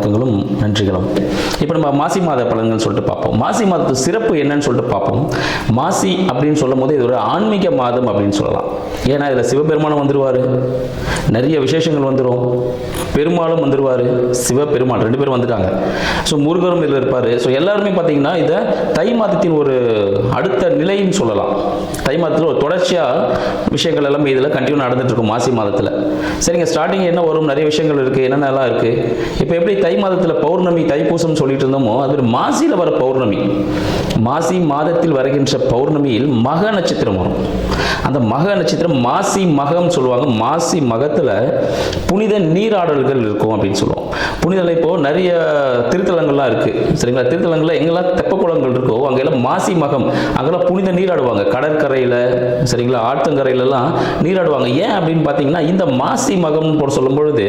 வணக்கங்களும் நன்றிகளும். இப்போ நம்ம மாசி மாத பலன்கள் சொல்லிட்டு பார்ப்போம். மாசி மாதத்து சிறப்பு என்னன்னு சொல்லிட்டு பார்ப்போம். மாசி அப்படின்னு சொல்லும் போது இது ஒரு ஆன்மீக மாதம் அப்படின்னு சொல்லலாம். ஏன்னா இதில் சிவபெருமானும் வந்துடுவார், நிறைய விசேஷங்கள் வந்துடும், பெருமாளும் வந்துடுவார், சிவபெருமான் 2 பேரும் வந்துட்டாங்க. ஸோ முருகரும் இதில் இருப்பார். ஸோ எல்லாருமே பார்த்தீங்கன்னா இதை தை மாதத்தின் ஒரு அடுத்த நிலைன்னு சொல்லலாம். தை மாதத்தில் ஒரு தொடர்ச்சியாக விஷயங்கள் எல்லாமே இதில் கண்டினியூ நடந்துட்டு இருக்கும் மாசி மாதத்தில். சரிங்க, ஸ்டார்டிங் என்ன வரும், நிறைய விஷயங்கள் இருக்குது, என்னென்னலாம் இருக்குது. இப்போ எப்படி தை மாதத்தில் பௌர்ணமி தைப்பூசம் சொல்லிட்டு இருந்தோமோ அது மாசியில் வர பௌர்ணமி. மாசி மாதத்தில் வருகின்ற பௌர்ணமியில் மக நட்சத்திரம் வரும். அந்த மக நட்சத்திரம் மாசி மகம் சொல்லுவாங்க. மாசி மகத்தில் புனித நீராடல்கள் இருக்கும் அப்படின்னு சொல்லுவோம். புனிதலை இப்போ நிறைய திருத்தலங்கள்லாம் இருக்குது. சரிங்களா, திருத்தலங்களில் எங்கெல்லாம் தெப்ப குளங்கள் இருக்கோ அங்கெல்லாம் மாசி மகம், அங்கெல்லாம் புனித நீராடுவாங்க. கடற்கரையில், சரிங்களா, ஆற்றங்கரையிலலாம் நீராடுவாங்க. ஏன் அப்படின்னு பார்த்தீங்கன்னா இந்த மாசி மகம்னு போட சொல்லும் பொழுது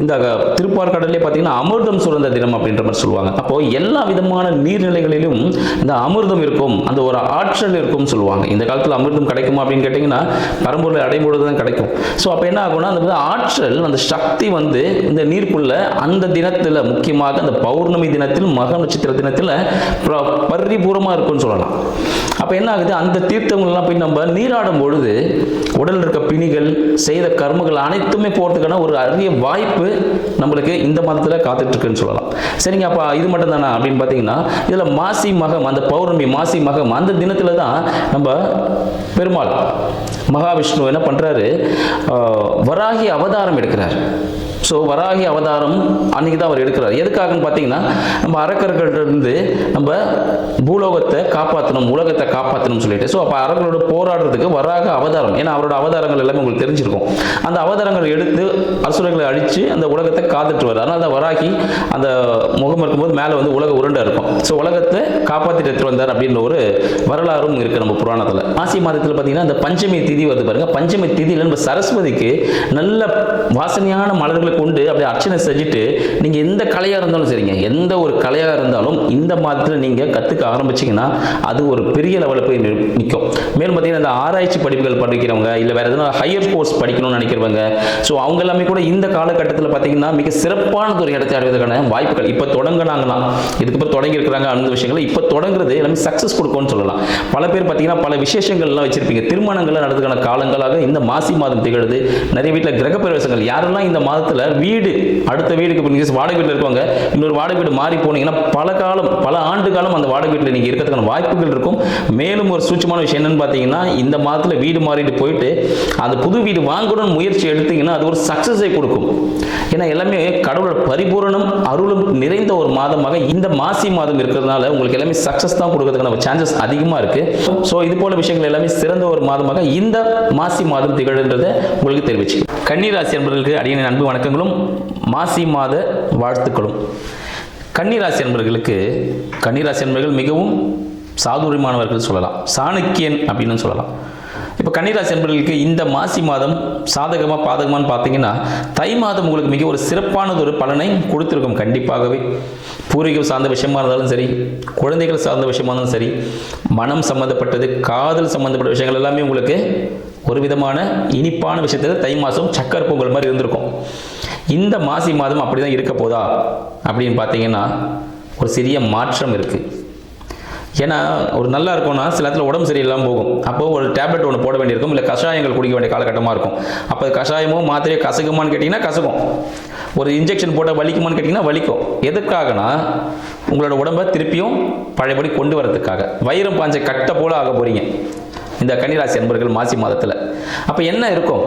இந்த திருப்பாற்கடலே பார்த்தீங்கன்னா அமிர்தம் சுரந்த தினம் அப்படின்ற மாதிரி சொல்லுவாங்க. அப்போ எல்லா விதமான நீர்நிலைகளிலும் இந்த அமிர்தம் இருக்கும், அந்த ஒரு ஆற்றல் இருக்கும் சொல்லுவாங்க. இந்த காலத்தில் அமிர்தம் கிடைக்குமா அப்படின்னு கேட்டிங்கன்னா பரம்பொருளை அடையும் பொழுது தான் கிடைக்கும். ஸோ அப்போ என்ன ஆகும்னா அந்த ஆற்றல், அந்த சக்தி வந்து இந்த நீருக்குள்ள அந்த தினத்தில், முக்கியமாக அந்த பௌர்ணமி தினத்தில், மக நட்சத்திர தினத்தில் பரிபூர்ணமாக இருக்கும்னு சொல்லலாம். அப்போ என்ன ஆகுது, அந்த தீர்த்தங்கள்லாம் போய் நம்ம நீராடும் பொழுது உடல் இருக்க பிணிகள், செய்த கர்மங்கள் அனைத்துமே போகிறதுக்கான ஒரு அரிய வாய்ப்பு நம்மளுக்கு இந்த மாதத்தில் காத்துட்டு இருக்குன்னு சொல்லலாம். சரிங்க, அப்போ இது மட்டும் தானா அப்படின்னு பார்த்தீங்கன்னா இதில் மாசி மகம், அந்த பௌர்ணமி மாசி மகம் அந்த தினத்தில் தான் நம்ம பெருமாள் மகாவிஷ்ணு என்ன பண்ணுறாரு, வராகி அவதாரம் எடுக்கிறார். ஸோ வராகி அவதாரம் அன்றைக்கி தான் அவர் எடுக்கிறார். எதுக்காகன்னு பார்த்தீங்கன்னா நம்ம அரக்கர்களிருந்து நம்ம பூலோகத்தை காப்பாற்றணும், உலகத்தை காப்பாற்றணும்னு சொல்லிட்டு. ஸோ அப்போ அரக்கர்களோட போராடுறதுக்கு வராக அவதாரம், ஏன்னா அவரோட அவதாரங்கள் எல்லாமே உங்களுக்கு தெரிஞ்சிருக்கும். அந்த அவதாரங்கள் எடுத்து அசுரர்களை அழித்து அந்த உலகத்தை காத்துட்டு வர்றார். அதனால தான் வராகி அந்த முகம் இருக்கும்போது மேலே வந்து உலக உருண்டை இருக்கும். ஸோ உலகத்தை காப்பாற்றிட்டு எடுத்துட்டு வந்தார் அப்படின்னு ஒரு வரலாறும் இருக்குது நம்ம புராணத்தில். மாசி மாதத்தில் பார்த்தீங்கன்னா இந்த பஞ்சமி திதி வருது பாருங்க. பஞ்சமி திதியில் நம்ம சரஸ்வதிக்கு நல்ல வாசனையான மலர்களை கொண்டு அப்படியே அர்ச்சனை செஞ்சுட்டு நீங்க எந்த கலையா இருந்தாலும் சரிங்க, எந்த ஒரு கலையா இருந்தாலும் இந்த மாதத்தில் நீங்க கத்துக்க ஆரம்பிச்சீங்கன்னா அது ஒரு பெரிய லெவலில் போய் நிற்கும். மேலும் பார்த்தீங்கன்னா இந்த ஆராய்ச்சி படிப்புகள் படிக்கிறவங்க, இல்லை வேற எதனா ஹையர் கோர்ஸ் படிக்கணும்னு நினைக்கிறவங்க, ஸோ அவங்க எல்லாமே கூட இந்த காலகட்டத்தில் பார்த்தீங்கன்னா மிக சிறப்பானது ஒரு இடத்தை அடைவதற்கான வாய்ப்புகள் இப்போ தொடங்கினாங்களாம். இதுக்கப்புறம் தொடங்கி இருக்கிறாங்க அந்த விஷயங்களை இப்போ தொடங்குறது எல்லாமே சக்ஸஸ் கொடுக்கும்னு சொல்லலாம். பல பேர் பார்த்தீங்கன்னா பல விசேஷங்கள்லாம் வச்சிருப்பீங்க, திருமணங்கள்லாம் நடத்துக்கான காலங்களாக இந்த மாசி மாதம் திகழுது. நிறைய வீட்டில் கிரக பிரவேசங்கள், யாரெல்லாம் இந்த மாதத்தில் வீடு அடுத்த வீடுக்கு வாடகை வீட்டில் இருக்காங்க, இன்னொரு வாடகை வீடு மாறி போனீங்கன்னா பல ஆண்டு காலம் அந்த வாடகை வீட்டில் நீங்க இருக்கிறதுக்கான வாய்ப்புகள் இருக்கும். மேலும் ஒரு சூட்சமான விஷயம் என்னன்னு பார்த்தீங்கன்னா இந்த மாதத்தில் வீடு மாறிட்டு போயிட்டு அந்த புது வீடு வாங்கணும்னு முயற்சி எடுத்தீங்கன்னா அது ஒரு சக்சஸை கொடுக்கும். ஏன்னா எல்லாமே கடவுளோட பரிபூரணம் அருளும் நிறைந்த ஒரு மாதமாக இந்த மாசி மாதம் இருக்கிறதுனால உங்களுக்கு எல்லாமே சக்சஸ் தான் கொடுக்கறதுக்கான சான்சஸ் அதிகமாக இருக்கு. ஸோ இது போல விஷயங்கள் எல்லாமே சிறந்த ஒரு மாதமாக இந்த மாசி மாதம் திகழ்ன்றதை உங்களுக்கு தெரிவிச்சு. கன்னிராசி என்பவர்களுக்கு அடியின் அன்பு வணக்கங்களும் மாசி மாத வாழ்த்துக்களும். கன்னிராசி என்பவர்களுக்கு, கன்னிராசி என்பவர்கள் மிகவும் சாதுரியமானவர்கள் சொல்லலாம், சாணக்கியன் அப்படின்னு சொல்லலாம். இப்போ கன்னிராசி என்பவர்களுக்கு இந்த மாசி மாதம் சாதகமாக பாதகமானு பார்த்தீங்கன்னா தை மாதம் உங்களுக்கு மிக ஒரு சிறப்பானது ஒரு பலனை கொடுத்துருக்கும். கண்டிப்பாகவே பூர்வீகம் சார்ந்த விஷயமா இருந்தாலும் சரி, குழந்தைகள் சார்ந்த விஷயமா இருந்தாலும் சரி, மனம் சம்மந்தப்பட்டது, காதல் சம்மந்தப்பட்ட விஷயங்கள் எல்லாமே உங்களுக்கு ஒரு விதமான இனிப்பான விஷயத்தில் தை மாதம் சக்கரை பொங்கல் மாதிரி இருந்திருக்கும். இந்த மாசி மாதம் அப்படி தான் இருக்க போதா அப்படின்னு பார்த்தீங்கன்னா ஒரு சிறிய மாற்றம் இருக்குது. ஏன்னா ஒரு நல்லா இருக்கும்னா சில இடத்துல உடம்பு சரியில்லாமல் போகும். அப்போ ஒரு டேப்லெட் ஒன்று போட வேண்டியிருக்கும், இல்லை கஷாயங்கள் குடிக்க வேண்டிய காலகட்டமாக இருக்கும். அப்போ கஷாயமோ மாத்திரையோ கசகுமான்னு கேட்டிங்கன்னா கசகும், ஒரு இன்ஜெக்ஷன் போட்டால் வலிக்குமான்னு கேட்டிங்கன்னா வலிக்கும். எதுக்காகனா உங்களோட உடம்பை திருப்பியும் பழையபடி கொண்டு வரதுக்காக. வைரம் பாஞ்ச கட்டை போல ஆக போகிறீங்க இந்த கன்னிராசி அன்பர்கள் மாசி மாதத்தில். அப்போ என்ன இருக்கும்,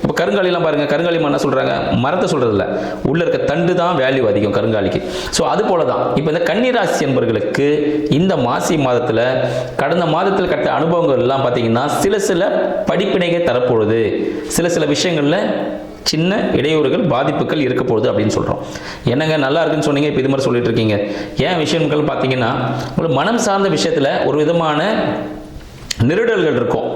இப்போ கருங்காலிலாம் பாருங்கள், கருங்காலி என்ன சொல்கிறாங்க, மரத்தை சொல்கிறதில்ல, உள்ளே இருக்க தண்டு தான் வேல்யூ அதிகம் கருங்காலிக்கு. ஸோ அது போல தான் இப்போ இந்த கன்னிராசி அன்பர்களுக்கு இந்த மாசி மாதத்தில் கடந்த மாதத்தில் கட்ட அனுபவங்கள் எல்லாம் பார்த்தீங்கன்னா சில படிப்பினைகள் தரப்போகுது, சில விஷயங்களில் சின்ன இடையூறுகள் பாதிப்புகள் இருக்க போகுது அப்படின்னு சொல்கிறோம். என்னங்க நல்லா இருக்குன்னு சொன்னீங்க, இப்போ இது மாதிரி சொல்லிட்டு இருக்கீங்க. ஏன் விஷயங்கள் பார்த்தீங்கன்னா உங்களுக்கு மனம் சார்ந்த விஷயத்தில் ஒரு விதமான நெருடல்கள் இருக்கும்.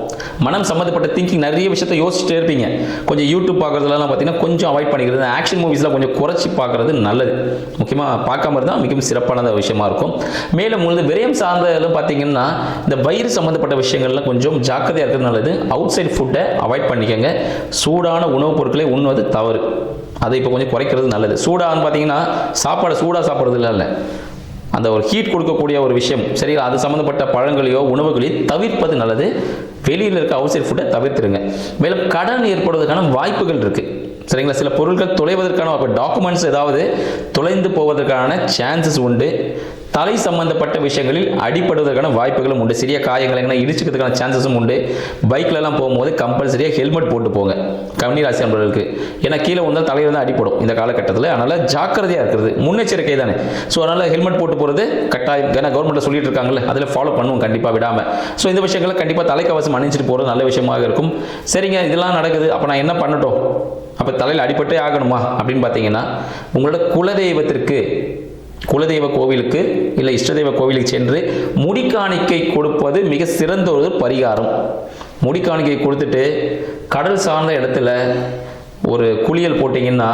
மனம் சம்மந்தப்பட்ட திங்கிங் நிறைய விஷயத்தை யோசிச்சுட்டே இருப்பீங்க. கொஞ்சம் யூடியூப் பார்க்குறதுலாம் பார்த்தீங்கன்னா கொஞ்சம் அவாய்ட் பண்ணிக்கிறது, ஆக்ஷன் மூவிஸ்லாம் கொஞ்சம் குறைச்சி பார்க்குறது நல்லது. முக்கியமாக பார்க்காம இருந்தால் மிகவும் சிறப்பான விஷயமா இருக்கும். மேலும் உங்களுக்கு விரயம் சார்ந்ததெல்லாம் பார்த்தீங்கன்னா இந்த வயிறு சம்மந்தப்பட்ட விஷயங்கள்லாம் கொஞ்சம் ஜாக்கிரதையாக இருக்கிறது நல்லது. அவுட் சைட் ஃபுட்டை அவாய்ட் பண்ணிக்கோங்க. சூடான உணவுப் பொருட்களை உண்ணுவது தவறு. அதை இப்போ கொஞ்சம் குறைக்கிறது நல்லது. சூடான்னு பார்த்தீங்கன்னா சாப்பாடு சூடாக சாப்பிட்றது இல்லை, அந்த ஒரு ஹீட் கொடுக்கக்கூடிய ஒரு விஷயம் சரிங்களா, அது சம்மந்தப்பட்ட பழங்களையோ உணவுகளையோ தவிர்ப்பது நல்லது. வெளியில் இருக்க அவுட் சைட் ஃபுட்டை தவிர்த்துருங்க. மேலும் கடன் ஏற்படுவதற்கான வாய்ப்புகள் இருக்குது சரிங்களா. சில பொருட்கள் தொலைவதற்கான டாக்குமெண்ட்ஸ் ஏதாவது தொலைந்து போவதற்கான சான்சஸ் உண்டு. தலை சம்பந்தப்பட்ட விஷயங்களில் அடிப்படுவதற்கான வாய்ப்புகளும் உண்டு. சிறிய காயங்கள் எங்கன்னா இடிச்சுக்கிறதுக்கான சான்சஸும் உண்டு. பைக்லலாம் போகும்போது கம்பல்சரியாக ஹெல்மெட் போட்டு போங்க கன்னி ராசி நண்பர்களுக்கு. ஏன்னா கீழே வந்தால் தலையில் தான் அடிப்படும் இந்த காலகட்டத்தில். அதனால் ஜாக்கிரதையாக இருக்கிறது முன்னெச்சரிக்கை தானே. ஸோ அதனால் ஹெல்மெட் போட்டு போகிறது கட்டாயம். ஏன்னா கவர்மெண்ட்டில் சொல்லிட்டு இருக்காங்கல்ல, அதில் ஃபாலோ பண்ணுவோம் கண்டிப்பாக விடாமல். ஸோ இந்த விஷயங்களை கண்டிப்பாக தலைக்கவசம் அணிஞ்சிட்டு போகிறது நல்ல விஷயமாக இருக்கும். சரிங்க, இதெல்லாம் நடக்குது, அப்போ நான் என்ன பண்ணட்டும், அப்போ தலையில் அடிபட்டே ஆகணுமா அப்படின்னு பார்த்தீங்கன்னா, உங்களோட குலதெய்வ கோவிலுக்கு இல்லை இஷ்டதெய்வ கோவிலுக்கு சென்று முடிக்காணிக்கை கொடுப்பது மிக சிறந்த ஒரு பரிகாரம். முடிக்காணிக்கை கொடுத்துட்டு கடல் சார்ந்த இடத்துல ஒரு குளியல் போட்டிங்கன்னா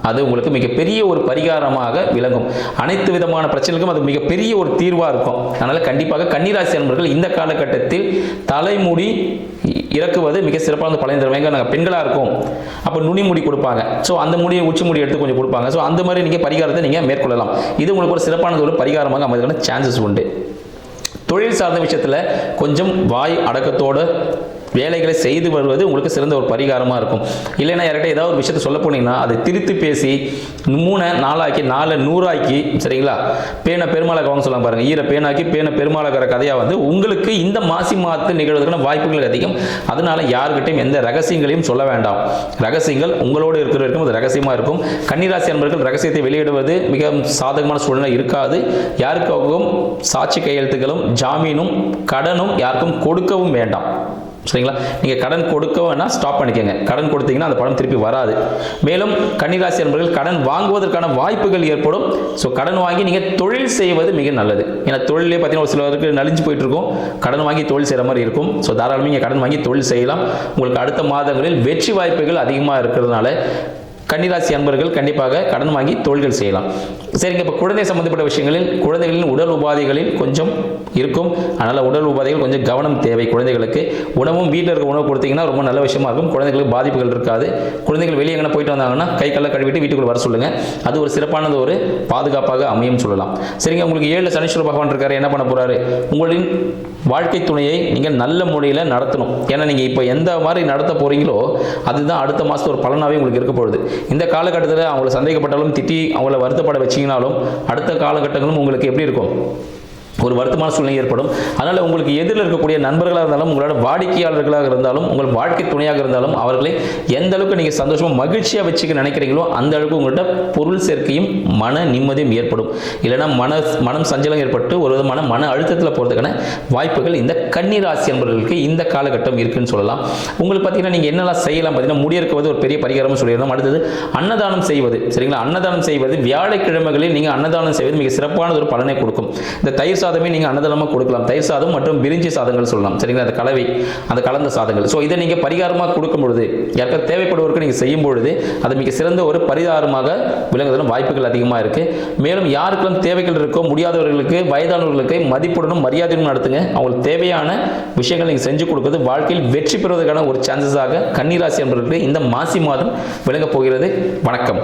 அது உங்களுக்கு மிகப்பெரிய ஒரு பரிகாரமாக விளங்கும். அனைத்து விதமான பிரச்சனைகளுக்கும் அது மிகப்பெரிய ஒரு தீர்வாக இருக்கும். அதனால் கண்டிப்பாக கன்னிராசி நண்பர்கள் இந்த காலகட்டத்தில் தலைமுடி இறக்குவது மிக சிறப்பான பலன் தரும். நாங்கள் பெண்களாக இருக்கோம், அப்போ நுனி முடி கொடுப்பாங்க. ஸோ அந்த முடியை உச்சி முடி எடுத்து கொஞ்சம் கொடுப்பாங்க. ஸோ அந்த மாதிரி நீங்கள் பரிகாரத்தை நீங்கள் மேற்கொள்ளலாம். இது உங்களுக்கு ஒரு சிறப்பானது ஒரு பரிகாரமாக அமைவதற்கான சான்சஸ் உண்டு. தொழில் சார்ந்த விஷயத்தில் கொஞ்சம் வாய் அடக்கத்தோடு வேலைகளை செய்து வருவது உங்களுக்கு சிறந்த ஒரு பரிகாரமாக இருக்கும். இல்லைன்னா யார்கிட்ட ஏதாவது ஒரு விஷயத்தை சொல்ல போனீங்கன்னா அதை திருத்தி பேசி 3 4 100 சரிங்களா, பேனை பெருமாளாக வாங்க சொல்லுவாங்க பாருங்கள். ஈர பேனாக்கி பேனை பெருமாளாகிற கதையாக வந்து உங்களுக்கு இந்த மாசி மாதத்தில் நிகழ்வதற்கான வாய்ப்புகள் அதிகம். அதனால யாருக்கிட்டையும் எந்த ரகசியங்களையும் சொல்ல வேண்டாம். ரகசியங்கள் உங்களோடு இருக்கிற வரைக்கும் அது ரகசியமாக இருக்கும். கன்னிராசி நண்பர்கள் ரகசியத்தை வெளியிடுவது மிக சாதகமான சூழ்நிலை இருக்காது. யாருக்காகவும் சாட்சி கையெழுத்துக்களும் ஜாமீனும் கடனும் யாருக்கும் கொடுக்கவும் வேண்டாம் சரிங்களா. நீங்கள் கடன் கொடுக்க வேணா ஸ்டாப் பண்ணிக்கோங்க. கடன் கொடுத்தீங்கன்னா அந்த பணம் திருப்பி வராது. மேலும் கன்னிராசி நண்பர்கள் கடன் வாங்குவதற்கான வாய்ப்புகள் ஏற்படும். ஸோ கடன் வாங்கி நீங்கள் தொழில் செய்வது மிக நல்லது. ஏன்னா தொழிலே பார்த்தீங்கன்னா ஒரு சிலருக்கு நலிஞ்சு போயிட்டு இருக்கும். கடன் வாங்கி தொழில் செய்கிற மாதிரி இருக்கும். ஸோ தாராளமாக நீங்கள் கடன் வாங்கி தொழில் செய்யலாம். உங்களுக்கு அடுத்த மாதங்களில் வெற்றி வாய்ப்புகள் அதிகமாக இருக்கிறதுனால கன்னிராசி அன்பர்கள் கண்டிப்பாக கடன் வாங்கி தொழில்கள் செய்யலாம். சரிங்க, இப்போ குழந்தை சம்பந்தப்பட்ட விஷயங்களில் குழந்தைகளின் உடல் உபாதைகளில் கொஞ்சம் இருக்கும். அதனால் உடல் உபாதைகள் கொஞ்சம் கவனம் தேவை. குழந்தைகளுக்கு உணவும் வீட்டில் இருக்க உணவு கொடுத்தீங்கன்னா ரொம்ப நல்ல விஷயமா இருக்கும். குழந்தைகளுக்கு பாதிப்புகள் இருக்காது. குழந்தைகள் வெளியே எங்கே போயிட்டு வந்தாங்கன்னா கை கல்ல கழுவிட்டு வீட்டுக்குள்ள வர சொல்லுங்க. அது ஒரு சிறப்பானது ஒரு பாதுகாப்பாக அமையும் சொல்லலாம். சரிங்க, உங்களுக்கு 7 சனீஸ்வர பகவான் இருக்காரு. என்ன பண்ண போறாரு, உங்களின் வாழ்க்கை துணையை நீங்கள் நல்ல முறையில் நடத்தணும். ஏன்னா நீங்கள் இப்போ எந்த மாதிரி நடத்த போறீங்களோ அதுதான் அடுத்த மாதத்து ஒரு பலனாகவே உங்களுக்கு இருக்க போகுது. இந்த காலகட்டத்தில் அவங்கள சந்தேகப்பட்டாலும் திட்டி அவங்கள வருத்தப்பட வச்சிங்கனாலும் அடுத்த காலகட்டங்களும் உங்களுக்கு எப்படி இருக்கும், ஒரு வருத்தமான சூழ்நிலை ஏற்படும். அதனால் உங்களுக்கு எதிரில் இருக்கக்கூடிய நண்பர்களாக இருந்தாலும் உங்களோட வாடிக்கையாளர்களாக இருந்தாலும் உங்கள் வாழ்க்கை துணையாக இருந்தாலும் அவர்களை எந்த அளவுக்கு நீங்கள் சந்தோஷமாக மகிழ்ச்சியாக வச்சுக்க நினைக்கிறீங்களோ அந்த அளவுக்கு உங்கள்கிட்ட பொருள் சேர்க்கையும் மன நிம்மதியும் ஏற்படும். இல்லைன்னா மனம் சஞ்சலம் ஏற்பட்டு ஒரு விதமான மன அழுத்தத்தில் போகிறதுக்கான வாய்ப்புகள் இந்த கன்னிராசி என்பவர்களுக்கு இந்த காலகட்டம் இருக்குன்னு சொல்லலாம். உங்களுக்கு பார்த்தீங்கன்னா நீங்கள் என்னெல்லாம் செய்யலாம் பார்த்தீங்கன்னா முடியெடுக்குவது ஒரு பெரிய பரிகாரமாக சொல்லியிருந்தோம். அடுத்தது அன்னதானம் செய்வது சரிங்களா. அன்னதானம் செய்வது வியாழக்கிழமைகளில் நீங்கள் அன்னதானம் செய்வது மிக சிறப்பான ஒரு பலனை கொடுக்கும். இந்த தயிர் சாதமே நீங்க அன்னதானமா கொடுக்கலாம். தயிர் சாதம் மற்றும் பிரிஞ்சி சாதங்கள் சொல்லலாம் சரிங்களா, அந்த கலவை அந்த கலந்த சாதங்கள். ஸோ இதை நீங்க பரிகாரமாக கொடுக்கும் பொழுது யாருக்காவது தேவைப்படுவதற்கு நீங்க செய்யும் பொழுது அது மிக சிறந்த ஒரு பரிகாரமாக விளங்குவதற்கு வாய்ப்புகள் அதிகமாக இருக்கு. மேலும் யாருக்கெல்லாம் தேவைகள் இருக்கோ முடியாதவர்களுக்கு வயதானவர்களுக்கு மதிப்புடனும் மரியாதையும் நடத்துங்க. அவங்களுக்கு தேவையான விஷயங்கள் நீங்க செஞ்சு கொடுக்கிறது வாழ்க்கையில் வெற்றி பெறுவதற்கான ஒரு சான்சஸாக கன்னிராசி என்பவர்களுக்கு இந்த மாசி மாதம் விளங்கப் போகிறது. வணக்கம்.